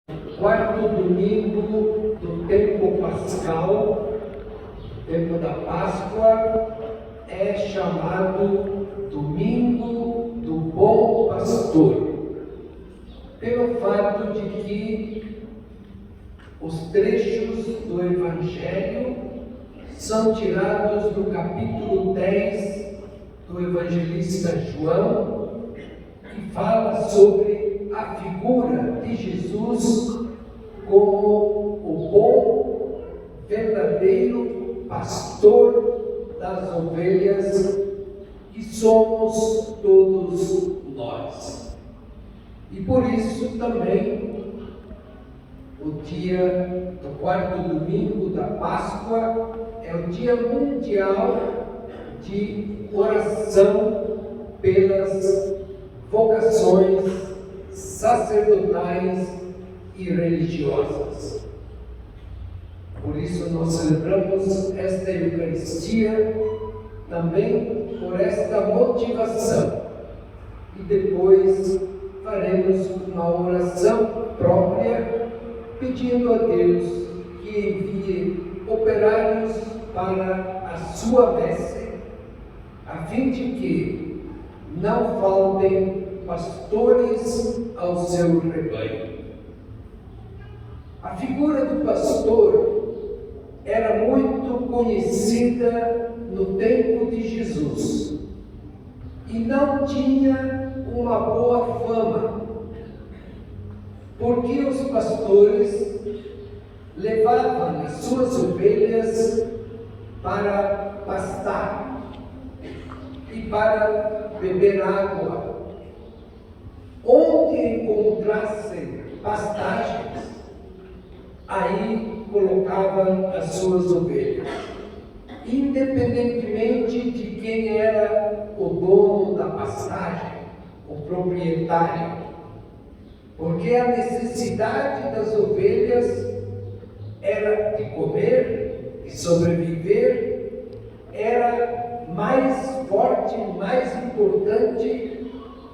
Quarto domingo do tempo pascal, tempo da Páscoa, é chamado Domingo do Bom Pastor, pelo fato de que os trechos do Evangelho são tirados do capítulo 10 do evangelista João, que fala sobre a figura de Jesus como o bom, verdadeiro pastor das ovelhas, que somos todos nós. E por isso também o dia do quarto domingo da Páscoa é o Dia Mundial de Oração pelas vocações sacerdotais e religiosas. Por isso nós celebramos esta Eucaristia também por esta motivação. E depois faremos uma oração própria, pedindo a Deus que envie operários para a sua messe, a fim de que não faltem pastores ao seu rebanho. A figura do pastor era muito conhecida no tempo de Jesus e não tinha uma boa fama, porque os pastores levavam as suas ovelhas para pastar e para beber água. Onde encontrassem pastagens, aí colocavam as suas ovelhas, independentemente de quem era o dono da pastagem, o proprietário, porque a necessidade das ovelhas era de comer e sobreviver, era mais forte, mais importante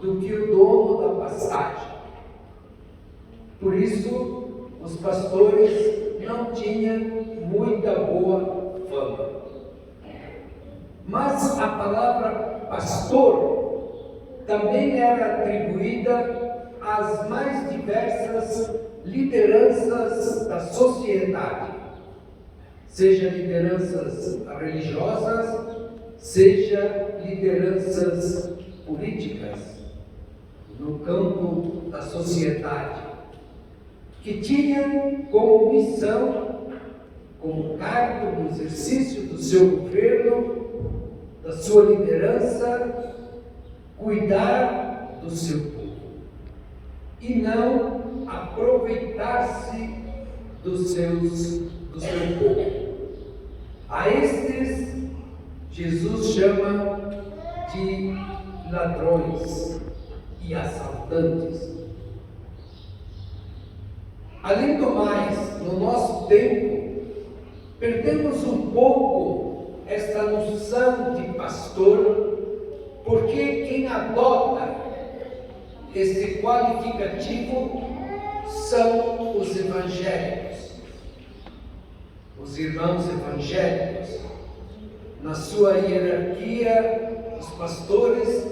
do que o dono da pastagem. Por isso, os pastores não tinham muita boa fama. Mas a palavra pastor também era atribuída às mais diversas lideranças da sociedade, seja lideranças religiosas, seja lideranças políticas, no campo da sociedade, que tinham como missão, como cargo no exercício do seu governo, da sua liderança, cuidar do seu povo e não aproveitar-se do seu povo. A estes Jesus chama de ladrões e assaltantes. Além do mais, no nosso tempo, perdemos um pouco esta noção de pastor, porque quem adota este qualificativo são os evangélicos, os irmãos evangélicos. Na sua hierarquia, os pastores,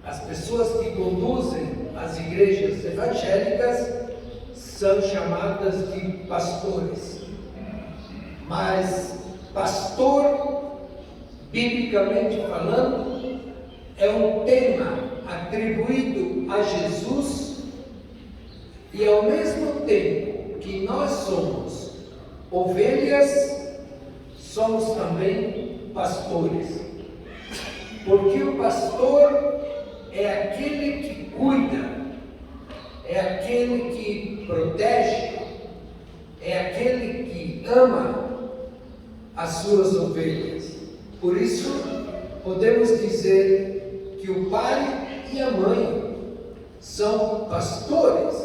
as pessoas que conduzem as igrejas evangélicas, são chamadas de pastores. Mas pastor, biblicamente falando, é um tema atribuído a Jesus, e ao mesmo tempo que nós somos ovelhas, somos também pastores. Porque o pastor é aquele que cuida, é aquele que protege, é aquele que ama as suas ovelhas. Por isso, podemos dizer que o pai e a mãe são pastores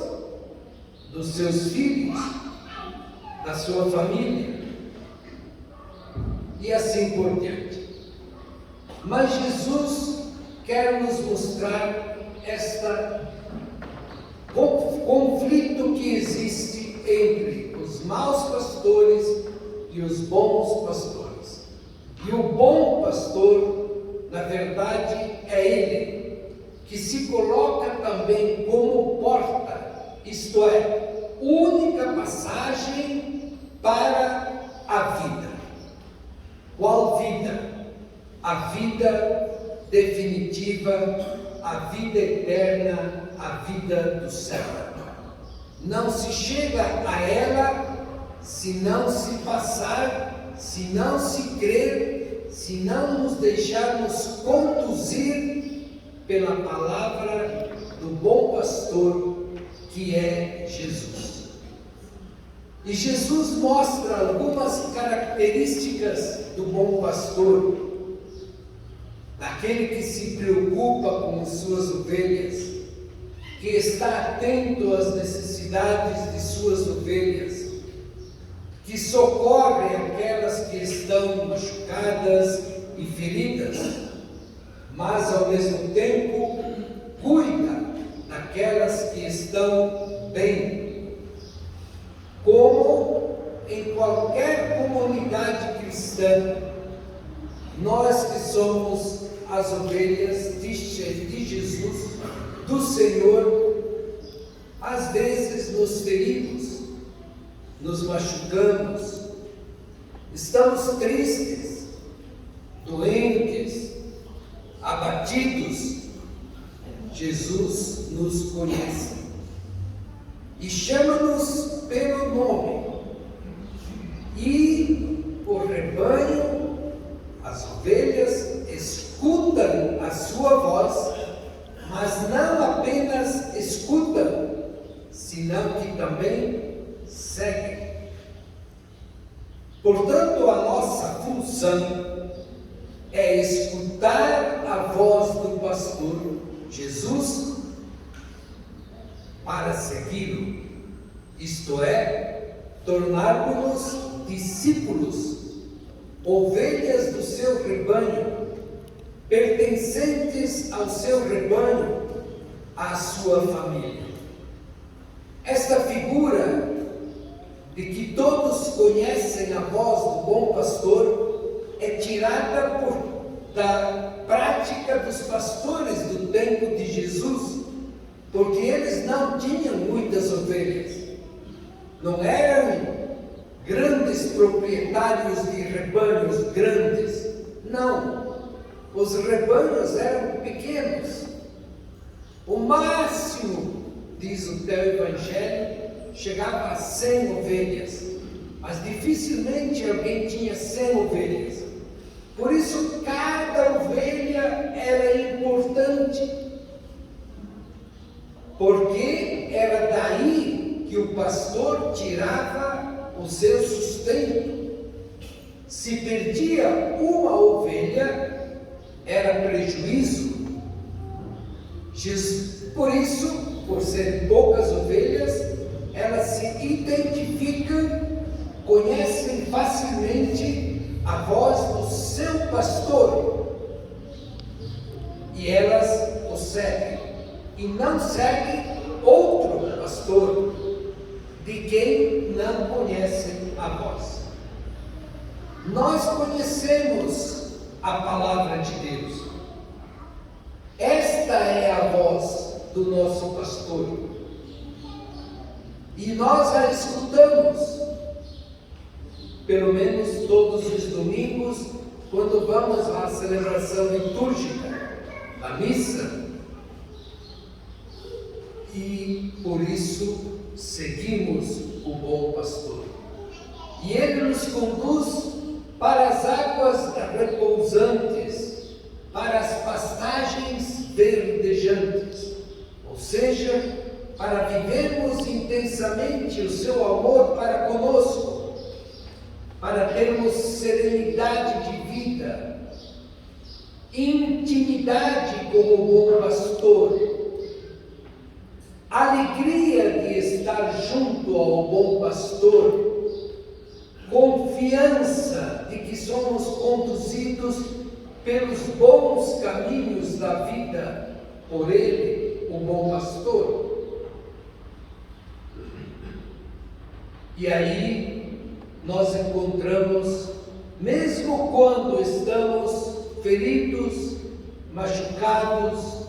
dos seus filhos, da sua família, e assim por diante. Mas Jesus quer nos mostrar esta conflito que existe e os bons pastores. E o bom pastor, na verdade, é ele que se coloca também como porta, isto é, única passagem para a vida. Qual vida? A vida definitiva, a vida eterna, a vida do céu. Não se chega a ela se não se passar, se não se crer, se não nos deixarmos conduzir pela palavra do bom pastor, que é Jesus. E Jesus mostra algumas características do bom pastor, daquele que se preocupa com as suas ovelhas, que está atento às necessidades de suas ovelhas, que socorre aquelas que estão machucadas e feridas, mas ao mesmo tempo cuida daquelas que estão bem. Como em qualquer comunidade cristã, nós que somos as ovelhas de Jesus, do Senhor, às vezes nos ferimos, nos machucamos, estamos tristes, doentes, abatidos. Jesus nos conhece e chama-nos pelo nome, e o rebanho, as ovelhas, escutam a sua voz, mas não apenas escutam, senão que também seguem. Portanto, a nossa função é escutar a voz do pastor Jesus para segui-lo, isto é, tornarmos-nos discípulos, ovelhas do seu rebanho, pertencentes ao seu rebanho, à sua família. Esta figura de que todos conhecem a voz do bom pastor é tirada da prática dos pastores do tempo de Jesus, porque eles não tinham muitas ovelhas, não eram grandes proprietários de rebanhos grandes, não. Os rebanhos eram pequenos. O máximo, diz o teu Evangelho, chegava a 100 ovelhas. Mas dificilmente alguém tinha 100 ovelhas. Por isso, cada ovelha era importante. Porque era daí que o pastor tirava o seu sustento. Se perdia uma ovelha, era prejuízo. Por isso, por serem poucas ovelhas, elas se identificam, conhecem facilmente a voz do seu pastor, e elas o seguem, e não seguem outro pastor, de quem não conhecem a voz. Nós conhecemos a palavra de Deus. Esta é a voz do nosso pastor. E nós a escutamos, pelo menos todos os domingos, quando vamos à celebração litúrgica, à missa. E por isso seguimos o bom pastor. E ele nos conduz para as águas repousantes, para as pastagens verdejantes, ou seja, para vivermos intensamente o seu amor para conosco, para termos serenidade de vida, intimidade com o bom pastor, alegria de estar junto ao bom pastor, confiança de que somos conduzidos pelos bons caminhos da vida por ele, o bom pastor. E aí nós encontramos, mesmo quando estamos feridos, machucados,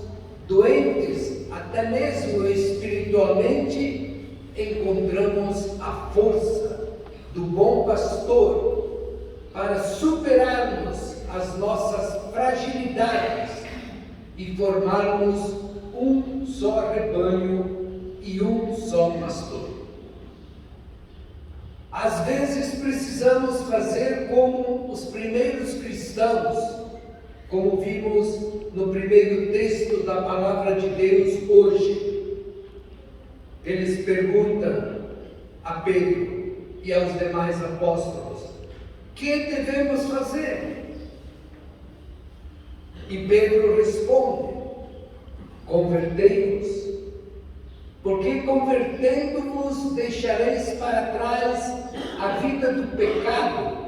doentes, até mesmo espiritualmente, encontramos a força do bom pastor para superarmos as nossas fragilidades e formarmos um só rebanho e um só pastor. Às vezes precisamos fazer como os primeiros cristãos, como vimos no primeiro texto da Palavra de Deus hoje. Eles perguntam a Pedro e aos demais apóstolos: que devemos fazer? E Pedro responde: convertei-vos, porque convertendo-vos deixareis para trás a vida do pecado,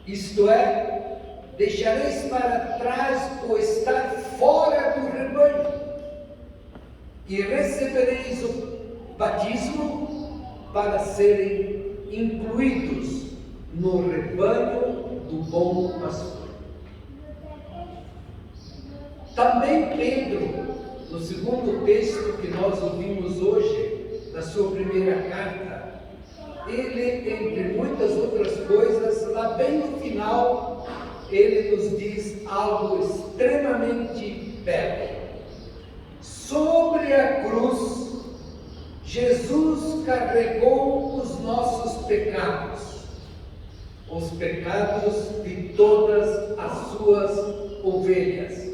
isto é, deixareis para trás o estar fora do rebanho, e recebereis o batismo para serem incluídos no rebanho do bom pastor. Também Pedro, no segundo texto que nós ouvimos hoje, na sua primeira carta, ele, entre muitas outras coisas, lá bem no final, ele nos diz algo extremamente belo. Sobre a cruz, Jesus carregou os nossos pecados, os pecados de todas as suas ovelhas,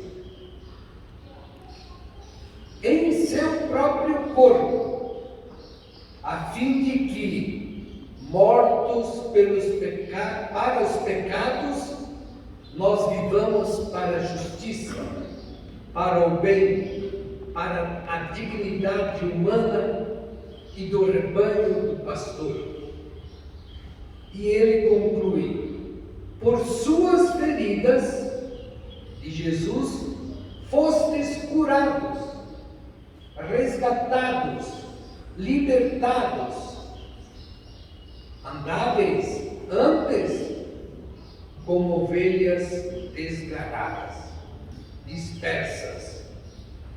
em seu próprio corpo, a fim de que, mortos para os pecados, nós vivamos para a justiça, para o bem, para a dignidade humana e do rebanho do pastor. E ele conclui: por suas feridas de Jesus fostes curados, resgatados, libertados. Andáveis antes como ovelhas desgarradas, dispersas.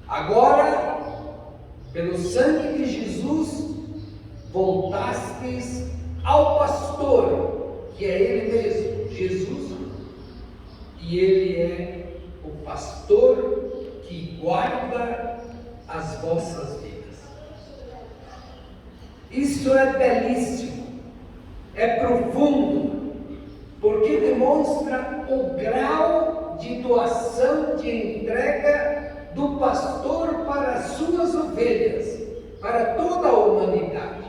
Agora, pelo sangue de Jesus, voltastes ao pastor, que é Ele mesmo, Jesus, e Ele é o pastor que guarda as vossas vidas. Isso é belíssimo, é profundo, porque demonstra o grau de doação, de entrega do pastor para as suas ovelhas, para toda a humanidade.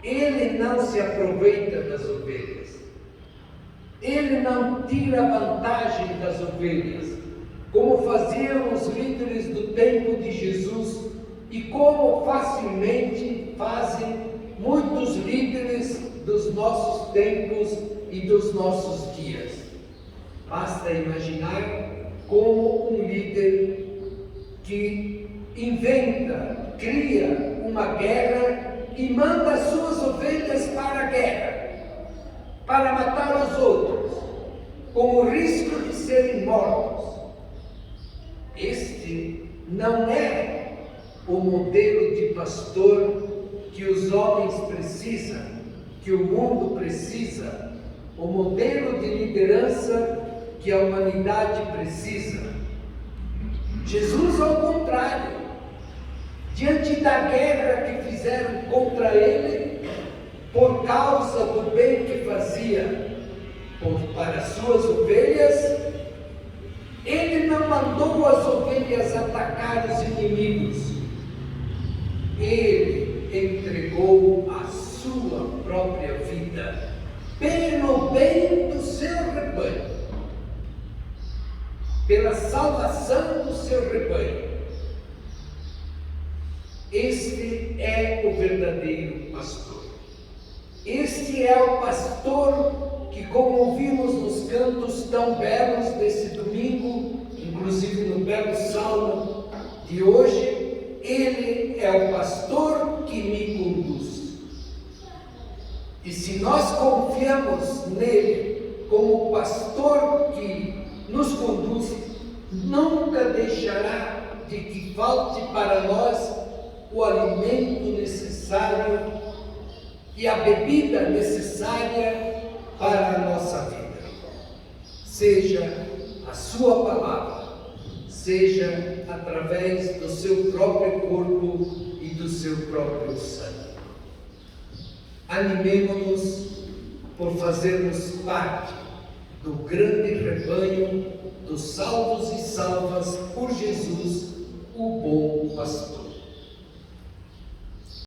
Ele não se aproveita das ovelhas, ele não tira vantagem das ovelhas, como faziam os líderes do tempo de Jesus e como facilmente fazem muitos líderes dos nossos tempos e dos nossos dias. Basta imaginar como um líder que inventa, cria uma guerra e manda as suas ovelhas para a guerra, para matar os outros, com o risco de serem mortos. Este não é o modelo de pastor que os homens precisam, que o mundo precisa, o modelo de liderança que a humanidade precisa. Jesus, ao contrário, diante da guerra que fizeram contra ele, por causa do bem que fazia para suas ovelhas, ele não mandou as ovelhas atacar os inimigos. Ele entregou a sua própria vida pelo bem do seu rebanho, pela salvação do seu rebanho. Este é o verdadeiro pastor. Este é o pastor que, como ouvimos nos cantos tão belos desse domingo, inclusive no belo salmo de hoje, ele é o pastor que me conduz. E se se nós confiamos nele como pastor que nos conduz, nunca deixará de que falte para nós o alimento necessário e a bebida necessária para a nossa vida. Seja a sua palavra, seja através do seu próprio corpo e do seu próprio sangue. Animemo-nos por fazermos parte do grande rebanho dos salvos e salvas por Jesus, o bom pastor.